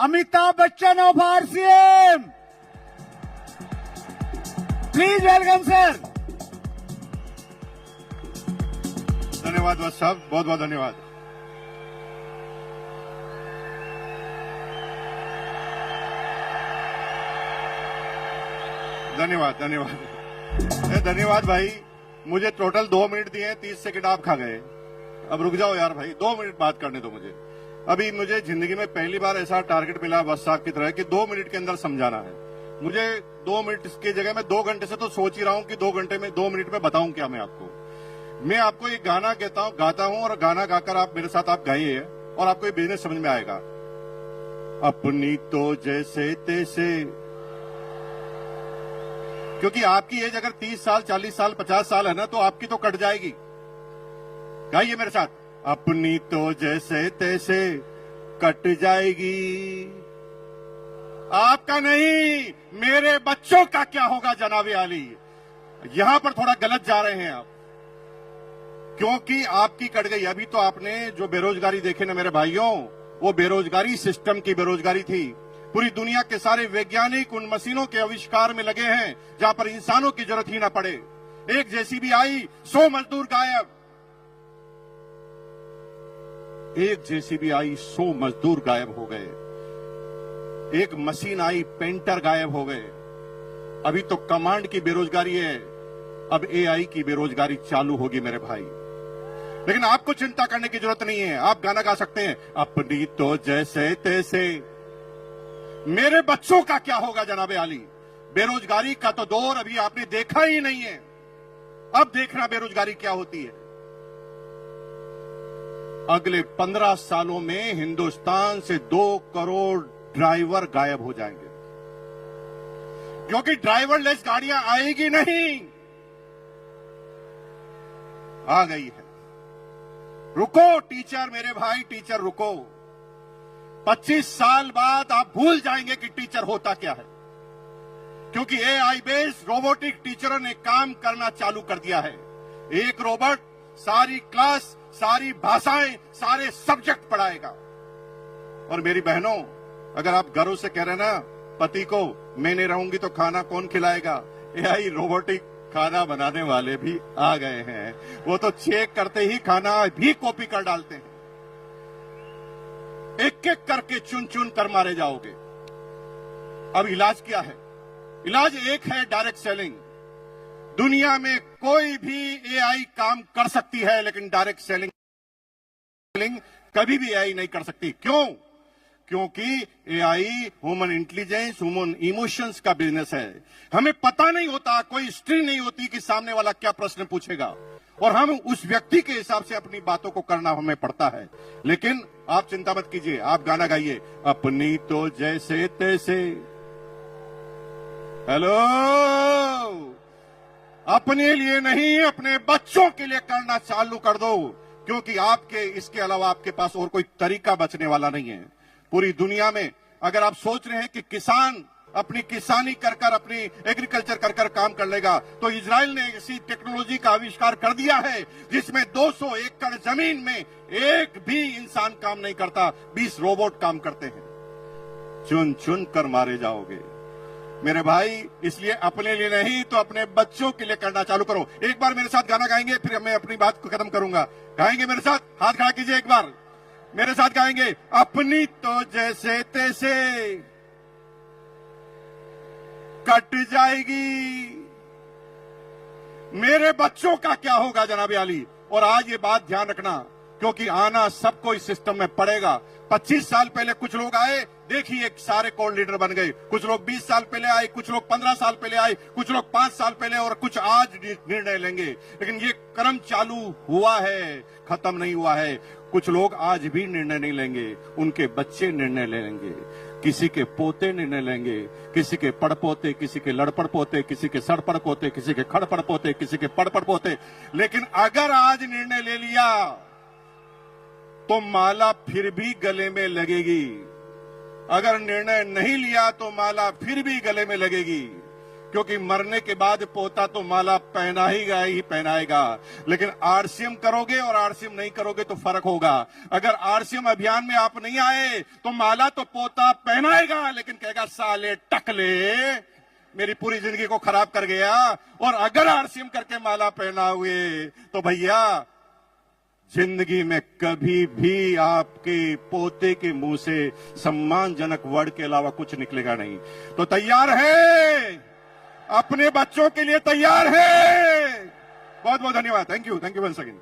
Amitabh Bachchan of RCM. Please welcome, sir. धन्यवाद वत्स साहब, बहुत बहुत धन्यवाद। धन्यवाद धन्यवाद धन्यवाद भाई। मुझे टोटल 2 मिनट दिए, 30 सेकंड आप खा गए। अब रुक जाओ यार भाई, 2 मिनट बात करने दो मुझे। अभी मुझे जिंदगी में पहली बार ऐसा टारगेट मिला वत्स साहब की तरह कि 2 मिनट के अंदर समझाना है। मुझे 2 मिनट की जगह मैं 2 घंटे से तो सोच ही रहा हूं कि 2 घंटे में 2 मिनट में बताऊं क्या मैं आपको एक गाना गाता हूं और गाना गाकर आप मेरे साथ आप गाइए और आपको ये बिजनेस समझ में आएगा। अपनी तो जैसे तैसे, क्योंकि आपकी एज अगर 30 साल 40 साल 50 साल है ना, तो आपकी तो कट जाएगी। गाइए मेरे साथ, अपनी तो जैसे तैसे कट जाएगी, आपका नहीं मेरे बच्चों का क्या होगा जनाबे आली। यहां पर थोड़ा गलत जा रहे हैं आप, क्योंकि आपकी कट गई। अभी तो आपने जो बेरोजगारी देखे ना मेरे भाइयों, वो बेरोजगारी सिस्टम की बेरोजगारी थी। पूरी दुनिया के सारे वैज्ञानिक उन मशीनों के आविष्कार में लगे हैं जहां पर इंसानों की जरूरत ही ना पड़े। एक जेसीबी आई, 100 मजदूर गायब। एक जेसीबी आई, 100 मजदूर गायब हो गए। एक मशीन आई, पेंटर गायब हो गए। अभी तो कमांड की बेरोजगारी है, अब एआई की बेरोजगारी चालू होगी मेरे भाई। लेकिन आपको चिंता करने की जरूरत नहीं है। आप गाना गा सकते हैं, अपनी तो जैसे तैसे मेरे बच्चों का क्या होगा जनाबे आली। बेरोजगारी का तो दौर अभी आपने देखा ही नहीं है, अब देखना बेरोजगारी क्या होती है। अगले 15 सालों में हिंदुस्तान से 2 करोड़ ड्राइवर गायब हो जाएंगे, क्योंकि ड्राइवरलेस गाड़ियां आएगी नहीं। आ गई है। रुको टीचर, मेरे भाई टीचर रुको। 25 साल बाद आप भूल जाएंगे कि टीचर होता क्या है, क्योंकि एआई बेस्ड रोबोटिक टीचरों ने काम करना चालू कर दिया है। एक रोबोट सारी क्लास, सारी भाषाएं, सारे सब्जेक्ट पढ़ाएगा। और मेरी बहनों, अगर आप घरों से कह रहे ना पति को मैं नहीं रहूंगी तो खाना कौन खिलाएगा, एआई रोबोटिक खाना बनाने वाले भी आ गए हैं। वो तो चेक करते ही खाना भी कॉपी कर डालते हैं। एक एक करके चुन चुन कर मारे जाओगे। अब इलाज क्या है? इलाज एक है, डायरेक्ट सेलिंग। दुनिया में कोई भी एआई काम कर सकती है, लेकिन डायरेक्ट सेलिंग कभी भी एआई नहीं कर सकती। क्यों? क्योंकि AI human intelligence, human emotions का बिजनेस है। हमें पता नहीं होता, कोई हिस्ट्री नहीं होती कि सामने वाला क्या प्रश्न पूछेगा, और हम उस व्यक्ति के हिसाब से अपनी बातों को करना हमें पड़ता है। लेकिन आप चिंता मत कीजिए, आप गाना गाइए, अपनी तो जैसे तैसे। हेलो, अपने लिए नहीं, अपने बच्चों के लिए करना चालू कर दो, क्योंकि आपके इसके अलावा आपके पास और कोई तरीका बचने वाला नहीं है। पूरी दुनिया में अगर आप सोच रहे हैं कि किसान अपनी किसानी कर कर, अपनी एग्रीकल्चर कर कर काम कर लेगा, तो इजराइल ने ऐसी टेक्नोलॉजी का आविष्कार कर दिया है जिसमें 200 एकड़ जमीन में एक भी इंसान काम नहीं करता, 20 रोबोट काम करते हैं। चुन चुन कर मारे जाओगे मेरे भाई। इसलिए अपने लिए नहीं तो अपने बच्चों के लिए करना चालू करो। एक बार मेरे साथ गाना गाएंगे, फिर मैं अपनी बात को खत्म करूंगा। गाएंगे मेरे साथ? हाथ खड़ा कीजिए, एक बार मेरे साथ गाएंगे, अपनी तो जैसे तैसे कट जाएगी, मेरे बच्चों का क्या होगा जनाबे आली। और आज ये बात ध्यान रखना, क्योंकि आना सबको इस सिस्टम में पड़ेगा। 25 साल पहले कुछ लोग आए, देखिए सारे कोर लीडर बन गए। कुछ लोग 20 साल पहले आए, कुछ लोग 15 साल पहले आए, कुछ लोग 5 साल पहले, और कुछ आज निर्णय लेंगे। लेकिन ये क्रम चालू हुआ है, खत्म नहीं हुआ है। कुछ लोग आज भी निर्णय नहीं लेंगे, उनके बच्चे निर्णय ले लेंगे, किसी के पोते निर्णय लेंगे, किसी के पड़पोते, किसी के लड़पड़ पोते, किसी के सड़पड़ पोते, किसी के खड़पड़ पोते, किसी के पड़पड़ पोते। लेकिन अगर आज निर्णय ले लिया तो माला फिर भी गले में लगेगी। अगर निर्णय नहीं लिया तो माला फिर भी गले में लगेगी, क्योंकि मरने के बाद पोता तो माला ही पहनाएगा। लेकिन आरसीएम करोगे और आरसीएम नहीं करोगे तो फर्क होगा। अगर आरसीएम अभियान में आप नहीं आए तो माला तो पोता पहनाएगा, लेकिन कहेगा साले टकले मेरी पूरी जिंदगी को खराब कर गया। और अगर आरसीएम करके माला पहना हुए तो भैया जिंदगी में कभी भी आपके पोते के मुंह से सम्मानजनक वर्ड के अलावा कुछ निकलेगा नहीं। तो तैयार है, अपने बच्चों के लिए तैयार है। बहुत बहुत धन्यवाद। Thank you once again.